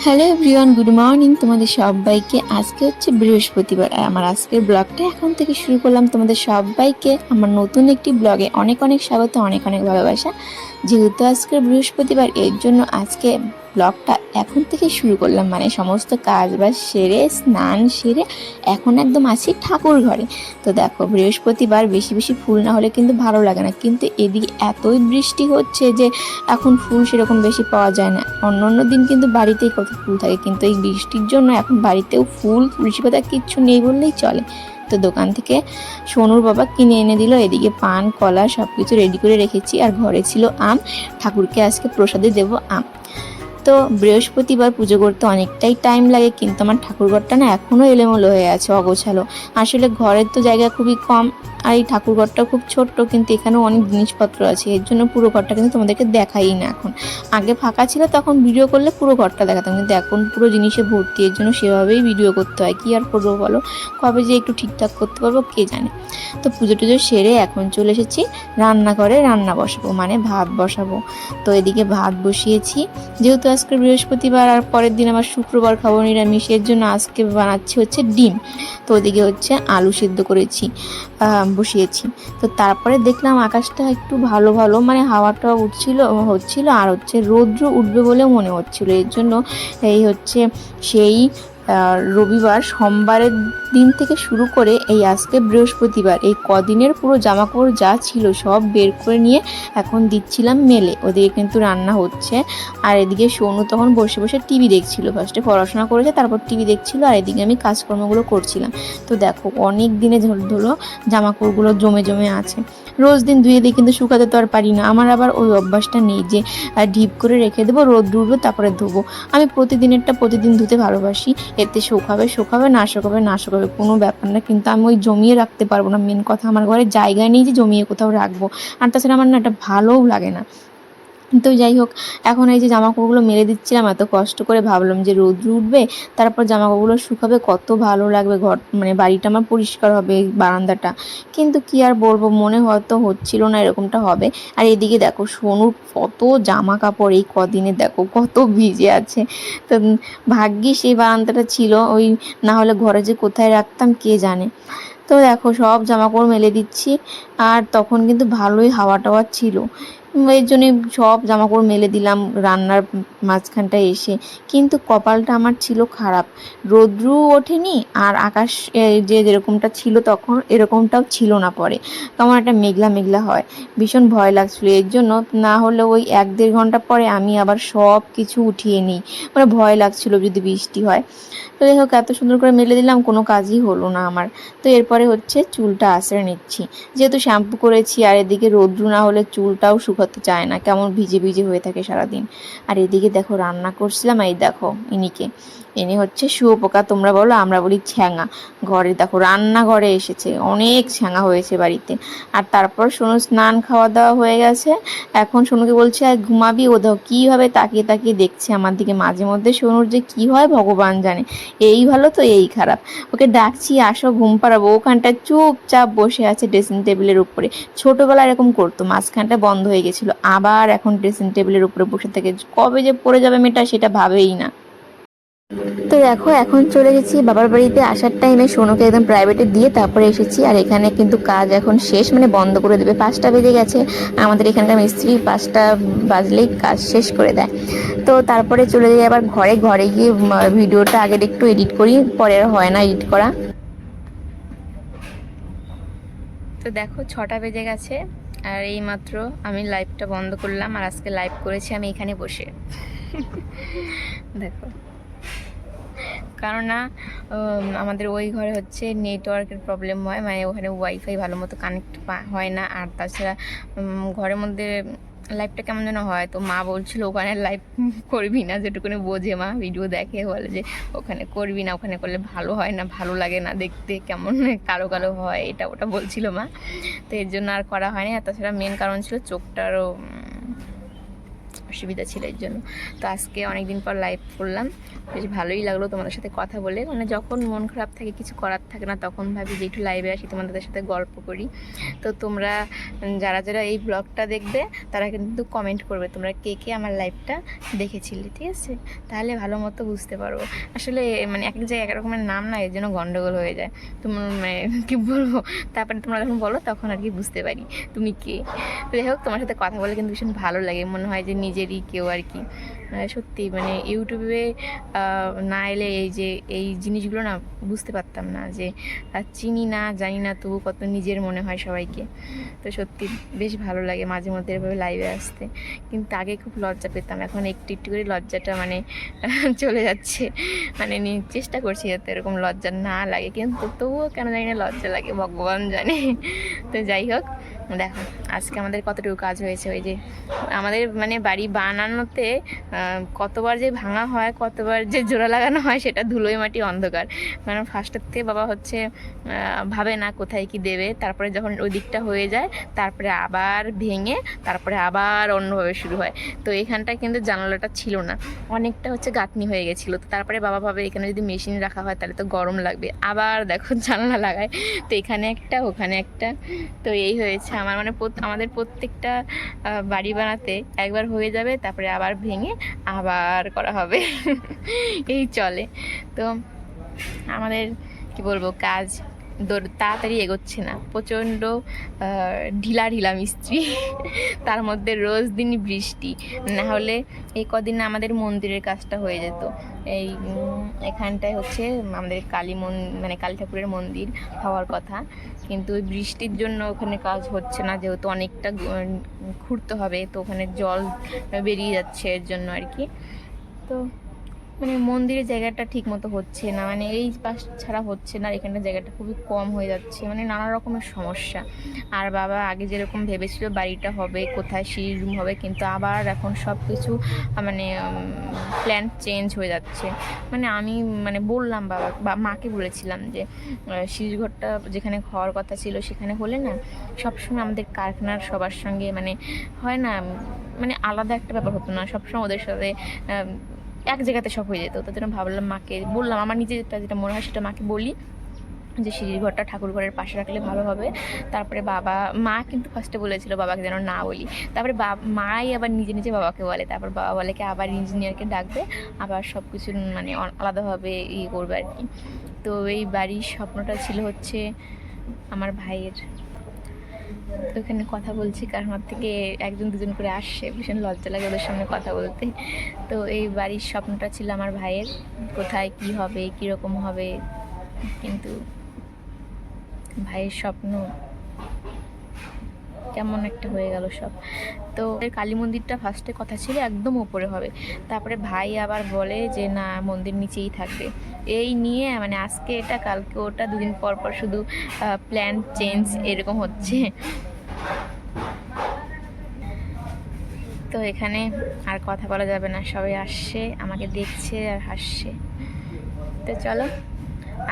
Hello everyone, good morning তোমাদের সবাইকে। আজকে হচ্ছে বৃহস্পতিবার আর আমার আজকের ব্লগটা এখন থেকে শুরু করলাম। তোমাদের সবাইকে আমার নতুন একটি ব্লগে অনেক অনেক স্বাগত, অনেক অনেক ভালোবাসা। যেহেতু আজকের বৃহস্পতিবার, এর জন্য আজকে ব্লগটা এখন থেকে শুরু করলাম, মানে সমস্ত কাজ বাজ সেরে স্নান সেরে এখন একদম আছি ঠাকুর ঘরে। তো দেখো, বৃহস্পতিবার বেশি বেশি ফুল না হলে কিন্তু ভালো লাগে না, কিন্তু এদিকে এতই বৃষ্টি হচ্ছে যে এখন ফুল সেরকম বেশি পাওয়া যায় না। অন্য অন্য দিন কিন্তু বাড়িতেই কত ফুল থাকে, কিন্তু এই বৃষ্টির জন্য এখন বাড়িতেও ফুল তুলসী পাতা কিচ্ছু নেই বললেই চলে। তো দোকান থেকে সোনুর বাবা কিনে এনে দিল। এদিকে পান কলা সব কিছু রেডি করে রেখেছি, আর ঘরে ছিল আম। ঠাকুরকে আজকে প্রসাদে দেবো আম। তো বৃহস্পতিবার পুজো করতে অনেকটাই টাইম লাগে, কিন্তু আমার ঠাকুরঘরটা না এখনও এলোমেলো হয়ে আছে, অগোছালো। আসলে ঘরের তো জায়গা খুবই কম, আর এই ঠাকুরঘরটা খুব ছোট্ট, কিন্তু এখানেও অনেক জিনিসপত্র আছে, এর জন্য পুরো ঘরটা কিন্তু তোমাদেরকে দেখাই না এখন। আগে ফাঁকা ছিল, তখন ভিডিও করলে পুরো ঘরটা দেখাতাম, কিন্তু এখন পুরো জিনিসে ভর্তি, এর জন্য সেভাবেই ভিডিও করতে হয়। কি আর করবো বলো, কবে যে একটু ঠিকঠাক করতে পারবো কে জানে। তো পুজো টুজো সেরে এখন চলে এসেছি রান্নাঘরে, রান্না বসাবো, মানে ভাত বসাবো। তো এদিকে ভাত বসিয়েছি, যেহেতু আজকে বৃহস্পতিবার আর পরের দিন আবার শুক্রবার খাবো নিরামিষ, এর জন্য আজকে বানাচ্ছি হচ্ছে ডিম। তো ওদিকে হচ্ছে আলু সিদ্ধ করেছি, বসিয়েছি। তো তারপরে দেখলাম আকাশটা একটু ভালো ভালো, মানে হাওয়াটা হচ্ছিল আর হচ্ছে রৌদ্র উঠবে বলে মনে হচ্ছিল। এর জন্য এই হচ্ছে সেই রবিবার সোমবারের দিন থেকে শুরু করে এই আজকে বৃহস্পতিবার, এই কদিনের পুরো জামাকাপড় যা ছিল সব বের করে নিয়ে এখন দিচ্ছিলাম মেলে। ওদিকে কিন্তু রান্না হচ্ছে, আর এদিকে সোনু তখন বসে বসে টিভি দেখছিল। ফার্স্টে পড়াশোনা করেছে, তারপর টিভি দেখছিল, আর এদিকে আমি কাজকর্মগুলো করছিলাম। তো দেখো, অনেক দিনে ধরো জামাকাপড়গুলো জমে জমে আছে। রোজ দিন ধুয়ে দিই, কিন্তু শুকাতে তো আর পারি না। আমার আবার ওই অভ্যাসটা নেই যে ঢিপ করে রেখে দেবো, রোদ উঠবে তারপরে ধোবো। আমি প্রতিদিনেরটা প্রতিদিন ধুতে ভালোবাসি। এতে শুকাবে শুকাবে, না শুকাবে না শুকাবে, কোনো ব্যাপার না, কিন্তু আমি ওই জমিয়ে রাখতে পারবো না। মেন কথা, আমার ঘরে জায়গা নেই যে জমিয়ে কোথাও রাখবো। আর তাছাড়া আমার না এটা ভালোও লাগে না। তো যাই হোক, এখন এই যে জামাকাপড়গুলো মেলে দিচ্ছিলাম, এত কষ্ট করে ভাবলাম যে রোদ্র উঠবে, তারপর জামাকাপড়গুলো শুকাবে, কত ভালো লাগবে ঘর, মানে বাড়িটা আমার পরিষ্কার হবে, বারান্দাটা। কিন্তু কি আর বলবো, মনে হয়তো হচ্ছিল না এরকমটা হবে। আর এদিকে দেখো, সোনুর কত জামা কাপড় এই কদিনে দেখো কত ভিজে আছে। তো ভাগ্যিস এই বারান্দাটা ছিল, ওই না হলে ঘরে যে কোথায় রাখতাম কে জানে। তো দেখো, সব জামাকাপড় মেলে দিচ্ছি, আর তখন কিন্তু ভালোই হাওয়া টাওয়া ছিল। এর জন্যে সব জামাকাপড় মেলে দিলাম রান্নার মাঝখানটায় এসে। কিন্তু কপালটা আমার ছিল খারাপ, রৌদ্রও ওঠেনি, আর আকাশ যে যেরকমটা ছিল তখন এরকমটাও ছিল না। পরে কেমন একটা মেঘলা মেঘলা হয়, ভীষণ ভয় লাগছিল। এর জন্য না হলে ওই 1-1.5 ঘন্টা পরে আমি আবার সব কিছু উঠিয়ে নিই, মানে ভয় লাগছিল যদি বৃষ্টি হয়। তো যাই হোক, এত সুন্দর করে মেলে দিলাম, কোনো কাজই হলো না আমার। তো এরপরে হচ্ছে চুলটা আঁচড়ে নিচ্ছি, যেহেতু শ্যাম্পু করেছি, আর এদিকে রৌদ্র না হলে চুলটাও শুকাতে চায় না, কেমন ভিজে ভিজে হয়ে থাকে সারাদিন। আর এদিকে দেখো রান্না করছিলাম, এই দেখো ইনি হচ্ছে শুয়োপোকা, তোমরা বলো, আমরা বলি ছ্যাঙা। ঘরে দেখো রান্নাঘরে এসেছে, অনেক ছ্যাঙা হয়েছে বাড়িতে। আর তারপর সোনু স্নান খাওয়া দাওয়া হয়ে গেছে, এখন সোনুকে বলছে আর ঘুমাবি। ও দেখো কীভাবে তাকিয়ে তাকিয়ে দেখছে আমার দিকে, মাঝে মধ্যে সোনুর যে কী হয় ভগবান জানে, এই ভালো তো এই খারাপ। ওকে ডাকছি আসো ঘুম পাড়াবো, ওখানটায় চুপচাপ বসে আছে ড্রেসিং টেবিলের উপরে। ছোটোবেলা এরকম করতো, মাঝখানটা বন্ধ হয়ে গেছিলো, আবার এখন ড্রেসিং টেবিলের উপরে বসে থেকে কবে যে পড়ে যাবে মেয়েটা সেটা ভাবেই না। তো দেখো, এখন চলে গেছি বাবার বাড়িতে। আসার টাইমে সোনুকে একদম প্রাইভেটে দিয়ে তারপরে এসেছি, আর এখানে কিন্তু কাজ এখন শেষ, মানে বন্ধ করে দেবে, 5টা বেজে গেছে। আমাদের এখানকার মিস্ত্রি 5টা বাজলেই কাজ শেষ করে দেয়। তো তারপরে চলে যাই আবার ঘরে। ঘরে গিয়ে ভিডিওটা আগের একটু এডিট করি, পরে আর হয় না এডিট করা। তো দেখো 6টা বেজে গেছে, আর এই মাত্র আমি লাইভটা বন্ধ করলাম, আর আজকে লাইভ করেছি আমি এখানে বসে। দেখো, কারণ না আমাদের ওই ঘরে হচ্ছে নেটওয়ার্কের প্রবলেম হয়, মানে ওখানে ওয়াইফাই ভালো মতো কানেক্ট হয় না। আর তাছাড়া ঘরের মধ্যে লাইভটা কেমন যেন হয়। তো মা বলছিল ওখানে লাইভ করবি না, যেটুকুনি বোঝে মা, ভিডিও দেখে, বলে যে ওখানে করবি না, ওখানে করলে ভালো হয় না, ভালো লাগে না দেখতে, কেমন কালো কালো হয়, এটা ওটা বলছিল মা। তো এর জন্য আর করা হয়নি। আর তাছাড়া মেন কারণ ছিল চোখটারও অসুবিধা ছিল এর জন্য। তো আজকে অনেক দিন পর লাইভ করলাম, বেশ ভালোই লাগলো তোমাদের সাথে কথা বলে। মানে যখন মন খারাপ থাকে, কিছু করার থাকে না, তখন ভাবি যে একটু লাইভে আসি, তোমাদের সাথে গল্প করি। তো তোমরা যারা যারা এই ব্লগটা দেখবে তারা কিন্তু কমেন্ট করবে তোমরা কে কে আমার লাইভটা দেখেছিলে, ঠিক আছে? তাহলে ভালো মতো বুঝতে পারবো। আসলে মানে এক এক জায়গায় এক রকমের নাম না, এর জন্য গন্ডগোল হয়ে যায়। তোমার মানে কী বলবো, তারপরে তোমরা যখন বলো তখন আর কি বুঝতে পারি তুমি কে। তো যাই হোক, তোমার সাথে কথা বলে কিন্তু ভীষণ ভালো লাগে, মনে হয় যে নিজেরই কেউ আর কি। সত্যি মানে ইউটিউবে না এলে এই জিনিসগুলো না বুঝতে পারতাম না, যে চিনি না জানি না তবু কত নিজের মনে হয় সবাইকে। তো সত্যি বেশ ভালো লাগে মাঝে মধ্যে এভাবে লাইভে আসতে। কিন্তু আগে খুব লজ্জা পেতাম, এখন একটু একটু করে লজ্জাটা মানে চলে যাচ্ছে। মানে চেষ্টা করছি যাতে এরকম লজ্জা না লাগে, কিন্তু তবুও কেন জানি না লজ্জা লাগে, ভগবান জানে। তো যাই হোক, দেখো আজকে আমাদের কতটুকু কাজ হয়েছে। ওই যে আমাদের মানে বাড়ি বানানোতে কতবার যে ভাঙা হয়, কতবার যে জোড়া লাগানো হয়, সেটা ধুলোই মাটি অন্ধকার। মানে ফার্স্টের থেকে বাবা হচ্ছে ভাবে না কোথায় কি দেবে, তারপরে যখন ওই দিকটা হয়ে যায় তারপরে আবার ভেঙে তারপরে আবার অন্যভাবে শুরু হয়। তো এখানটা কিন্তু জানালাটা ছিল না, অনেকটা হচ্ছে গাঁথনি হয়ে গেছিলো। তো তারপরে বাবা ভাবে এখানে যদি মেশিন রাখা হয় তাহলে তো গরম লাগবে, আবার দেখো জানলা লাগায়। তো এখানে একটা ওখানে একটা, তো এই হয়েছে আমার মানে আমাদের প্রত্যেকটা বাড়ি বানাতে একবার হয়ে যাবে, তারপরে আবার ভেঙে আবার করা হবে। এই চলে। তো আমাদের কি বলবো, কাজ তাড়াতাড়ি এগোচ্ছে না, প্রচণ্ড ঢিলা ঢিলা মিস্ত্রি। তার মধ্যে রোজ দিনই বৃষ্টি, না হলে এই কদিন আমাদের মন্দিরের কাজটা হয়ে যেত। এই এখানটায় হচ্ছে আমাদের মানে কালী ঠাকুরের মন্দির হওয়ার কথা, কিন্তু ওই বৃষ্টির জন্য ওখানে কাজ হচ্ছে না, যেহেতু অনেকটা খুঁড়তে হবে, তো ওখানে জল বেরিয়ে যাচ্ছে এর জন্য আর কি। তো মানে মন্দিরের জায়গাটা ঠিক মতো হচ্ছে না, মানে এই পাশ ছাড়া হচ্ছে না, এখানটা জায়গাটা খুবই কম হয়ে যাচ্ছে, মানে নানা রকমের সমস্যা। আর বাবা আগে যেরকম ভেবেছিল বাড়িটা হবে কোথায়, সিঁড়ি রুম হবে, কিন্তু আবার এখন সব কিছু মানে প্ল্যান চেঞ্জ হয়ে যাচ্ছে। মানে আমি মানে বললাম মাকে বলেছিলাম যে সিঁড়ির ঘরটা যেখানে হওয়ার কথা ছিল সেখানে হলে না সবসময় আমাদের কারখানার সবার সঙ্গে মানে হয় না, মানে আলাদা একটা ব্যাপার হতো না, সবসময় ওদের সাথে এক জায়গাতে সব হয়ে যেত। তার জন্য ভাবলাম, মাকে বললাম, আমার যেটা মনে হয় সেটা মাকে বলি, যে সিঁড়ির ঘরটা ঠাকুর ঘরের পাশে রাখলে ভালো হবে। তারপরে মা কিন্তু ফার্স্টে বলেছিল বাবাকে যেন না বলি, তারপরে মাই আবার নিজে নিজে বাবাকে বলে, তারপর বাবা বলে কি আবার ইঞ্জিনিয়ারকে ডাকবে, আবার সব কিছু মানে আলাদাভাবে করবে আর কি। তো এই বাড়ির স্বপ্নটা ছিল হচ্ছে আমার ভাইয়ের। তো এখানে কথা বলছি, কারণ আমার থেকে একজন দুজন করে আসছে, ভীষণ লজ্জা লাগে ওদের সামনে কথা বলতে। তো এই বাড়ির স্বপ্নটা ছিল আমার ভাইয়ের, কোথায় কি হবে কীরকম হবে, কিন্তু ভাইয়ের স্বপ্ন কেমন একটা হয়ে গেল সব। তো কালী মন্দিরটা ফার্স্টে কথা ছিল একদম উপরে হবে, তারপরে ভাই আবার বলে যে না মন্দির নিচেই থাকবে। এই নিয়ে মানে আজকে এটা কালকে ওটা, দুদিন পর পর শুধু প্ল্যান চেঞ্জ এরকম হচ্ছে। তো এখানে আর কথা বলা যাবে না, সবাই আসছে, আমাকে দেখছে আর হাসছে। তো চলো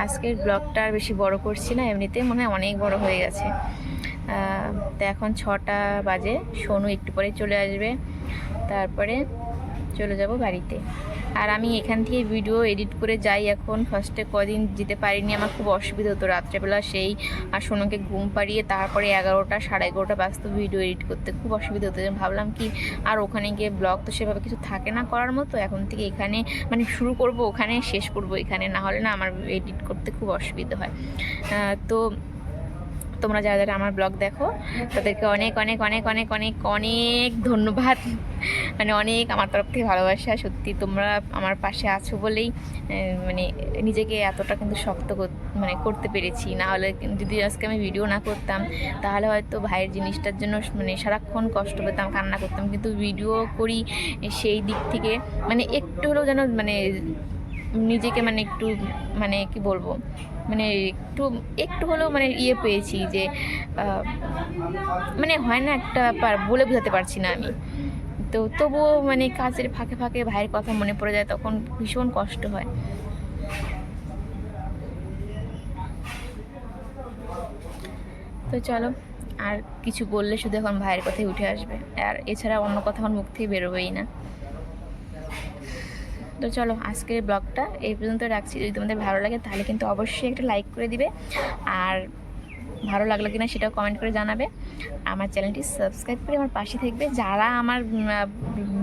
আজকের ব্লগটা আর বেশি বড় করছি না, এমনিতেই মনে হয় অনেক বড় হয়ে গেছে। তো এখন 6টা বাজে, সোনু একটু পরে চলে আসবে, তারপরে চলে যাব বাড়িতে। আর আমি এখান থেকে ভিডিও এডিট করে যাই এখন, ফার্স্টে কদিন যেতে পারিনি, আমার খুব অসুবিধা হতো রাত্রেবেলা, সেই আর সোনুকে ঘুম পাড়িয়ে তারপরে 11টা 11:30 বাজতো ভিডিও এডিট করতে, খুব অসুবিধা হতো। ভাবলাম কি আর ওখানে গিয়ে ব্লগ তো সেভাবে কিছু থাকে না করার মতো, এখন থেকে এখানে মানে শুরু করব ওখানে, শেষ করব এখানে, না হলে না আমার এডিট করতে খুব অসুবিধা হয়। তো তোমরা যারা যারা আমার ব্লগ দেখো তাদেরকে অনেক অনেক অনেক অনেক অনেক অনেক ধন্যবাদ, মানে অনেক আমার তরফ থেকে ভালোবাসা। সত্যি তোমরা আমার পাশে আছো বলেই মানে নিজেকে এতটা কিন্তু শক্ত মানে করতে পেরেছি, না হলে যদি আজকে আমি ভিডিও না করতাম তাহলে হয়তো ভাইয়ের জিনিসটার জন্য মানে সারাক্ষণ কষ্ট পেতাম, কান্না করতাম। কিন্তু ভিডিও করি সেই দিক থেকে মানে একটু হলেও যেন মানে নিজেকে মানে একটু মানে কি বলবো, মানে একটু হলেও মানে পেয়েছি যে মানে হয় না একটা ব্যাপার, বলে বোঝাতে পারছি না আমি। তো তবুও মানে কাজের ফাঁকে ফাঁকে ভাইয়ের কথা মনে পড়ে যায়, তখন ভীষণ কষ্ট হয়। তো চলো, আর কিছু বললে শুধু এখন ভাইয়ের কথাই উঠে আসবে, আর এছাড়া অন্য কথা আমার মুখ থেকে বেরোবেই না। তো চলো আজকের ব্লগটা এই পর্যন্ত রাখছি। যদি তোমাদের ভালো লাগে তাহলে কিন্তু অবশ্যই একটা লাইক করে দিবে, আর ভালো লাগলো কিনা সেটাও কমেন্ট করে জানাবে। আমার চ্যানেলটি সাবস্ক্রাইব করে আমার পাশে থাকবে। যারা আমার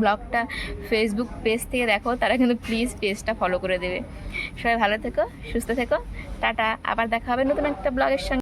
ব্লগটা ফেসবুক পেজ থেকে দেখো তারা কিন্তু প্লিজ পেজটা ফলো করে দেবে। সবাই ভালো থেকো, সুস্থ থেকো, টাটা। আবার দেখা হবে নতুন একটা ব্লগের সঙ্গে।